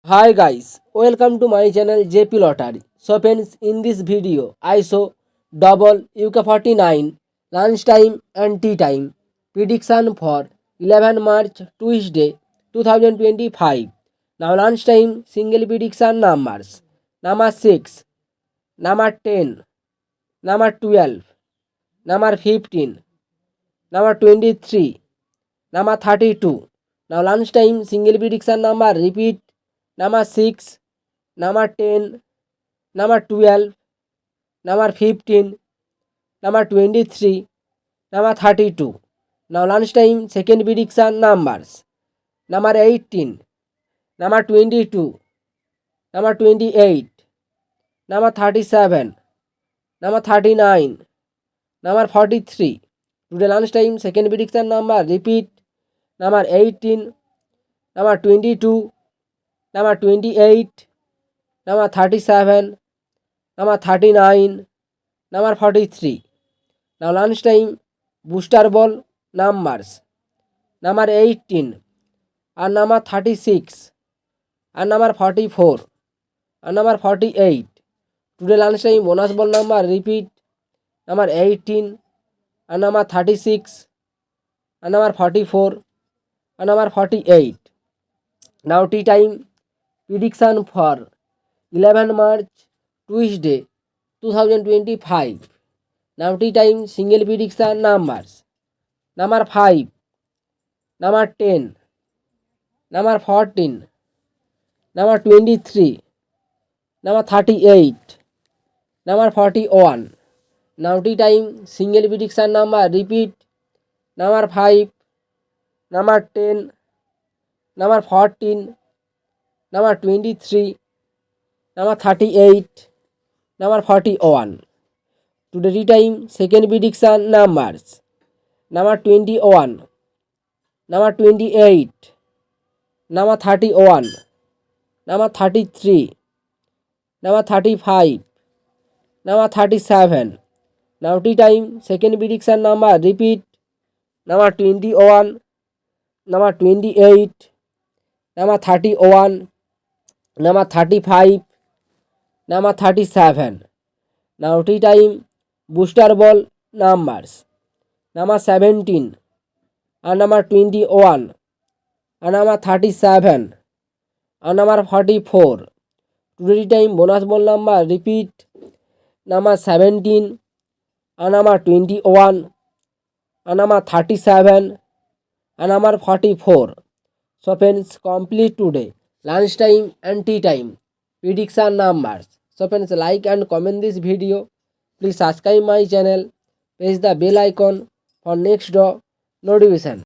Hi guys, welcome to my channel JP Lottery. So friends, in this video I show double UK49 lunchtime and tea time prediction for 11 March Tuesday 2025. Now lunchtime single prediction numbers: number 6, number 10, number 12, number 15, number 23, number 32. Now lunchtime single prediction number repeat: number 6, number 10, number 12, number 15, number 23, number 32. Now lunchtime second prediction numbers: number 18, number 22, number 28, number 37, number 39, number 43. Today lunchtime second prediction number repeat: number 18, number 22, number 28, number 37, number 39, number 43. Now lunchtime booster ball numbers: number 18 and number 36 and number 44 and number 48. Today lunchtime bonus ball number repeat: number 18 and number 36 and number 44 and number 48. Now tea time prediction for 11 March Tuesday 2025. Now tea time single prediction numbers: number 5, number 10, number 14, number 23, number 38, number 41. Now tea time single prediction number repeat: number 5, number 10, number 14, number 23, number 38, number 41. Today tea time second prediction numbers: number 21, number 28, number 31, number 33, number 35, number 37. Now tea time second prediction number repeat: number 21, number 28, number 31, number 35, number 37. Now tea time booster ball numbers: number 17 and number 21 and number 37 and number 44. Today time bonus ball number repeat: number 17 and number 21 and number 37 and number 44. So friends, complete today lunchtime and tea time prediction numbers. So friends, like and comment this video. Please subscribe my channel, press the bell icon for next draw notification.